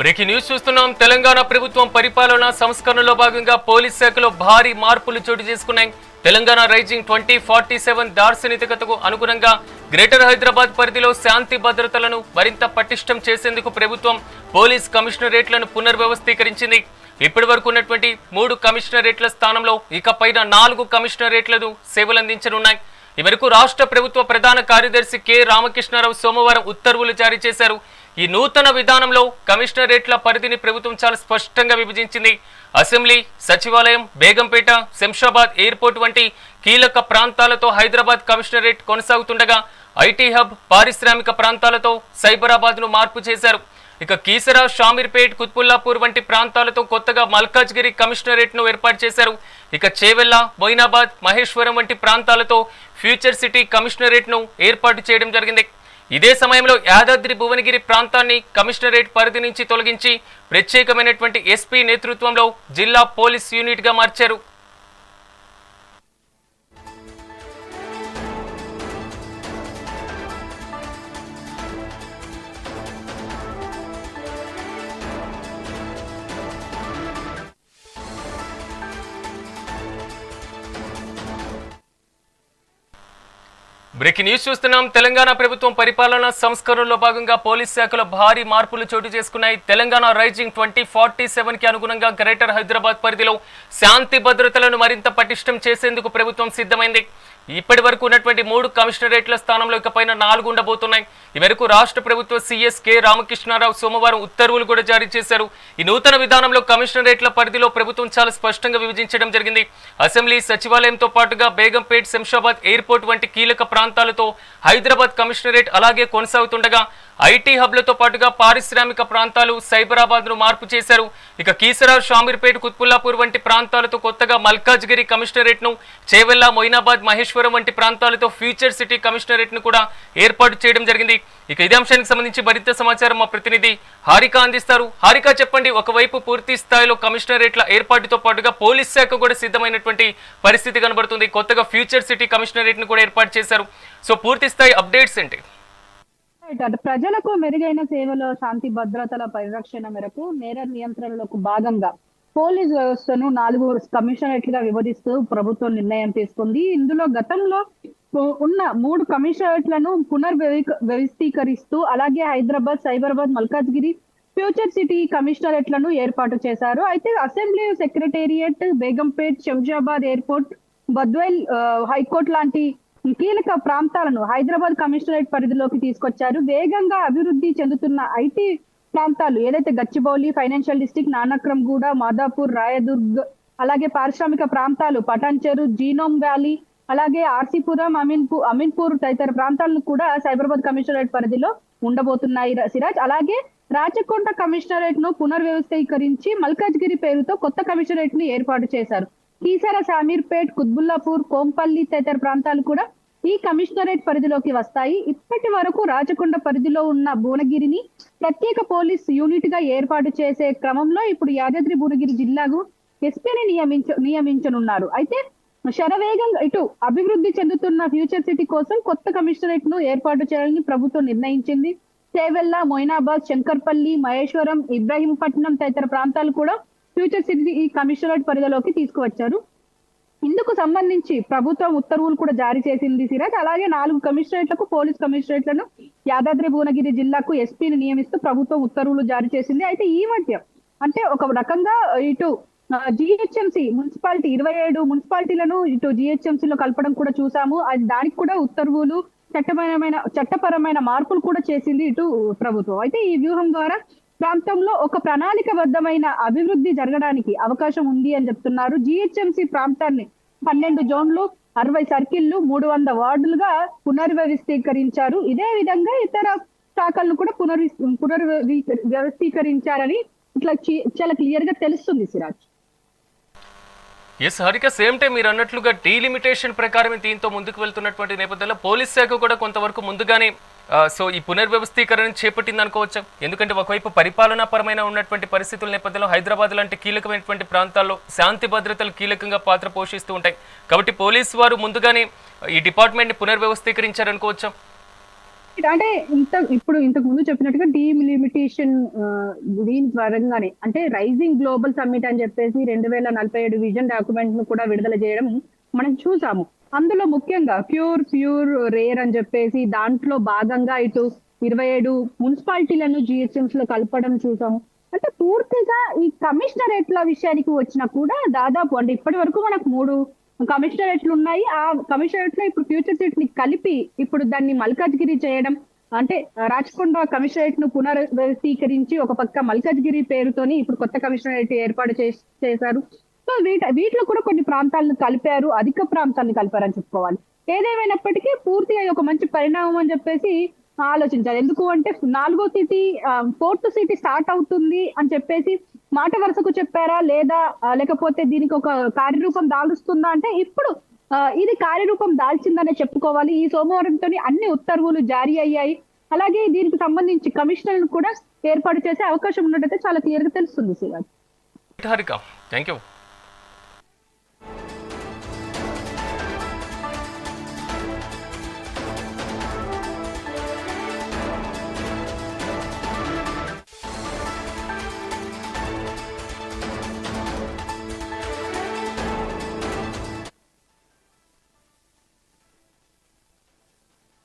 Breaking news చూస్తున్నాం. తెలంగాణ ప్రభుత్వం పరిపాలన సంస్కరణలో భాగంగా పోలీస్ శాఖలో భారీ మార్పులు చోటు చేసుకున్నాయి. తెలంగాణ రైజింగ్ 2047 దార్శనికతకు అనుగుణంగా గ్రేటర్ హైదరాబాద్ పరిధిలో శాంతి భద్రతలను మరింత పటిష్టం చేసేందుకు ప్రభుత్వం పోలీస్ కమిషనరేట్లను పునర్వ్యవస్థీకరించింది. ఇప్పటి వరకు ఉన్నటువంటి 3 కమిషనరేట్ల స్థానంలో ఇకపైన 4 కమిషనరేట్లను సేవలందించనున్నాయి. ఈ మేరకు రాష్ట్ర ప్రభుత్వ ప్రధాన కార్యదర్శి కె రామకృష్ణారావు సోమవారం ఉత్తర్వులు జారీ చేశారు. ఈ నూతన విధానంలో కమిషనరేట్ల పరిధిని ప్రభుత్వం చాలా స్పష్టంగా విభజించింది. అసెంబ్లీ, సచివాలయం, బేగంపేట, శంషాబాద్ ఎయిర్పోర్ట్ వంటి కీలక ప్రాంతాలతో హైదరాబాద్ కమిషనరేట్ కొనసాగుతుండగా ఐటీ హబ్, పారిశ్రామిక ప్రాంతాలతో సైబరాబాద్ను మార్పు చేశారు. ఇక కీసరా, షామీర్పేట్, కుత్బుల్లాపూర్ వంటి ప్రాంతాలతో కొత్తగా మల్కాజ్గిరి కమిషనరేట్ను ఏర్పాటు చేశారు. ఇక చేవెళ్ల, మొయినాబాద్, మహేశ్వరం వంటి ప్రాంతాలతో ఫ్యూచర్ సిటీ కమిషనరేట్ను ఏర్పాటు చేయడం జరిగింది. ఇదే సమయంలో యాదాద్రి భువనగిరి ప్రాంతాన్ని కమిషనరేట్ పరిధి నుంచి తొలగించి ప్రత్యేకమైనటువంటి ఎస్పీ నేతృత్వంలో జిల్లా పోలీస్ యూనిట్గా మార్చారు. బ్రేకింగ్ న్యూస్ చూస్తున్నాం. తెలంగాణ ప్రభుత్వం పరిపాలన సంస్కరణలో భాగంగా పోలీస్ శాఖలో భారీ మార్పులు చోటు చేసుకున్నాయి. తెలంగాణ రైజింగ్ 2047 కి అనుగుణంగా గ్రేటర్ హైదరాబాద్ పరిధిలో శాంతి భద్రతలను మరింత పటిష్టం చేసేందుకు ప్రభుత్వం సిద్ధమైంది. ఇప్పటి వరకు ఉన్నటువంటి 3 కమిషనరేట్ల స్థానంలో ఇకపైన 4 ఉండబోతున్నాయి. ఈ మేరకు రాష్ట్ర ప్రభుత్వ సీఎస్ కె రామకృష్ణారావు సోమవారం ఉత్తర్వులు కూడా జారీ చేశారు. ఈ నూతన విధానంలో కమిషనరేట్ల పరిధిలో ప్రభుత్వం చాలా స్పష్టంగా విభజించడం జరిగింది. అసెంబ్లీ, సచివాలయంతో పాటుగా బేగంపేట్, శంషాబాద్ ఎయిర్పోర్ట్ వంటి కీలక ప్రాంతాలతో హైదరాబాద్ కమిషనరేట్ అలాగే కొనసాగుతుండగా ఐటీ హబ్లతో పాటుగా పారిశ్రామిక ప్రాంతాలు, సైబరాబాద్ను మార్పు చేశారు. ఇక కీసరా, షామీర్పేట్, కుత్బుల్లాపూర్ వంటి ప్రాంతాలతో కొత్తగా మల్కాజ్గిరి కమిషనరేట్ను, చేవెళ్ల, మొయినాబాద్, మహేశ్వరం వంటి ప్రాంతాలతో ఫ్యూచర్ సిటీ కమిషనరేట్ను కూడా ఏర్పాటు చేయడం జరిగింది. ఇక ఇదే అంశానికి సంబంధించి మరింత సమాచారం మా ప్రతినిధి హారిక అందిస్తారు. హారిక, చెప్పండి. ఒకవైపు పూర్తి స్థాయిలో కమిషనరేట్ల ఏర్పాటుతో పాటుగా పోలీస్ శాఖ కూడా సిద్ధమైనటువంటి పరిస్థితి కనబడుతుంది. కొత్తగా ఫ్యూచర్ సిటీ కమిషనరేట్ను కూడా ఏర్పాటు చేశారు. సో పూర్తి స్థాయి అప్డేట్స్ ఏంటి? ప్రజలకు మెరుగైన సేవలో శాంతి భద్రతల పరిరక్షణ మేరకు నేర నియంత్రణలకు భాగంగా పోలీస్ వ్యవస్థను 4 కమిషనరేట్లుగా విభజిస్తూ ప్రభుత్వం నిర్ణయం తీసుకుంది. ఇందులో గతంలో ఉన్న 3 కమిషనరేట్లను పునర్వ్యవస్థీకరిస్తూ అలాగే హైదరాబాద్, సైబరాబాద్, మల్కాజ్గిరి ఫ్యూచర్ సిటీ కమిషనరేట్లను ఏర్పాటు చేశారు. అయితే assembly, secretariat, Begumpet, Shamshabad airport, Badvel high court లాంటి కీలక ప్రాంతాలను హైదరాబాద్ కమిషనరేట్ పరిధిలోకి తీసుకొచ్చారు. వేగంగా అభివృద్ధి చెందుతున్న ఐటీ ప్రాంతాలు ఏదైతే గచ్చిబౌలి, ఫైనాన్షియల్ డిస్ట్రిక్ట్, నానక్రంగూడ, మాదాపూర్, రాయదుర్గ్, అలాగే పారిశ్రామిక ప్రాంతాలు పటాన్చెరు, జీనోమ్ వ్యాలీ, అలాగే ఆర్సీపురం, అమీన్పూర్ తదితర ప్రాంతాలను కూడా సైబరాబాద్ కమిషనరేట్ పరిధిలో ఉండబోతున్నాయి సిరాజ్. అలాగే రాచకొండ కమిషనరేట్ ను పునర్వ్యవస్థీకరించి మల్కాజ్గిరి పేరుతో కొత్త కమిషనరేట్ ని ఏర్పాటు చేశారు. కీసర, షామీర్పేట్, కుత్బుల్లాపూర్, కోంపల్లి తదితర ప్రాంతాలు కూడా ఈ కమిషనరేట్ పరిధిలోకి వస్తాయి. ఇప్పటి వరకు రాచకొండ పరిధిలో ఉన్న భువనగిరిని ప్రత్యేక పోలీస్ యూనిట్ గా ఏర్పాటు చేసే క్రమంలో ఇప్పుడు యాదాద్రి భువనగిరి జిల్లాకు ఎస్పీని నియమించనున్నారు. అయితే శరవేగంగా ఇటు అభివృద్ధి చెందుతున్న ఫ్యూచర్ సిటీ కోసం కొత్త కమిషనరేట్ ను ఏర్పాటు చేయాలని ప్రభుత్వం నిర్ణయించింది. చేవెళ్ల, మొయినాబాద్, శంకర్పల్లి, మహేశ్వరం, ఇబ్రాహీంపట్నం తదితర ప్రాంతాలు కూడా ఫ్యూచర్ సిటీ ఈ కమిషనరేట్ పరిధిలోకి తీసుకువచ్చారు. ఇందుకు సంబంధించి ప్రభుత్వం ఉత్తర్వులు కూడా జారీ చేసింది సిరాజ్. అలాగే 4 కమిషనరేట్లకు పోలీస్ కమిషనరేట్లను యాదాద్రి భువనగిరి జిల్లాకు ఎస్పీని నియమిస్తూ ప్రభుత్వం ఉత్తర్వులు జారీ చేసింది. అయితే ఈ మధ్య అంటే ఒక రకంగా ఇటు జిహెచ్ఎంసీ మున్సిపాలిటీ 27 మున్సిపాలిటీలను ఇటు జిహెచ్ఎంసీలో కలపడం కూడా చూసాము. అది దానికి కూడా ఉత్తర్వులు, చట్టపరమైన మార్పులు కూడా చేసింది ఇటు ప్రభుత్వం. అయితే ఈ వ్యూహం ద్వారా ప్రాంతంలో ఒక ప్రణాళికబద్ధమైన అభివృద్ధి జరగడానికి అవకాశం ఉంది అని చెప్తున్నారు. జిహెచ్ఎంసీ ప్రాంతాన్ని 12 జోన్లు, 60 సర్కిళ్లు, 300 వార్డులుగా పునర్వ్యవస్థీకరించారు. ఇదే విధంగా ఇతర శాఖలను కూడా పునర్వ్యవస్థీకరించారని ఇట్లా చాలా క్లియర్ గా తెలుస్తుంది Siraj. Yes Harika, same time మీరు అన్నట్లుగా డీలిమిటేషన్ ప్రకారం దీంతో ముందుకు వెళ్తున్నటువంటి నేపథ్యంలో పోలీస్ శాఖ కూడా కొంతవరకు ముందుగానే సో ఈ పునర్వ్యవస్థీకరణ చేపట్టింది అనుకోవచ్చా? ఎందుకంటే ఒకవైపు పరిపాలనాపరమైన ఉన్నటువంటి పరిస్థితుల నేపథ్యంలో హైదరాబాద్ లాంటి కీలకమైనటువంటి ప్రాంతాల్లో శాంతి భద్రతలు కీలకంగా పాత్ర పోషిస్తూ ఉంటాయి కాబట్టి పోలీసు వారు ముందుగానే ఈ డిపార్ట్మెంట్ని పునర్వ్యవస్థీకరించారనుకోవచ్చా? అంటే ఇంతకు ముందు చెప్పినట్టుగా డీలిమిటేషన్ దీని పరంగానే అంటే రైజింగ్ గ్లోబల్ సమ్మిట్ అని చెప్పేసి 2047 విజన్ డాక్యుమెంట్ ను కూడా విడుదల చేయడం మనం చూసాము. అందులో ముఖ్యంగా ప్యూర్ రేర్ అని చెప్పేసి దాంట్లో భాగంగా ఇటు 27 మున్సిపాలిటీలను జిహెచ్ఎంస్ లో కలపడం చూసాము. అంటే పూర్తిగా ఈ కమిషనరేట్ల విషయానికి వచ్చినా కూడా దాదాపు అంటే ఇప్పటి వరకు మనకు 3 కమిషనరేట్లు ఉన్నాయి. ఆ కమిషనరేట్ లో ఇప్పుడు ఫ్యూచర్ సిటీ ని కలిపి ఇప్పుడు దాన్ని మల్కాజ్గిరి చేయడం అంటే రాచకొండ కమిషనరేట్ ను పునర్వ్యవస్థీకరించి ఒక పక్క మల్కాజ్గిరి పేరుతోని ఇప్పుడు కొత్త కమిషనరేట్ ఏర్పాటు చేశారు. సో వీటిలో కూడా కొన్ని ప్రాంతాలను కలిపారు, అధిక ప్రాంతాలను కలిపారని చెప్పుకోవాలి. ఏదేమైనప్పటికీ పూర్తిగా ఇది ఒక మంచి పరిణామం అని చెప్పేసి ఆలోచించాలి. ఎందుకు అంటే 4వ సిటీ 4th సిటీ స్టార్ట్ అవుతుంది అని చెప్పేసి మాట వరుసకు చెప్పారా లేదా లేకపోతే దీనికి ఒక కార్యరూపం దాలుస్తుందా అంటే ఇప్పుడు ఇది కార్యరూపం దాల్చిందనే చెప్పుకోవాలి. ఈ సోమవారంతో అన్ని ఉత్తర్వులు జారీ అయ్యాయి. అలాగే దీనికి సంబంధించి కమిషనర్లు కూడా ఏర్పాటు చేసే అవకాశం ఉన్నట్టయితే చాలా క్లియర్ గా తెలుస్తుంది. Harika, thank you.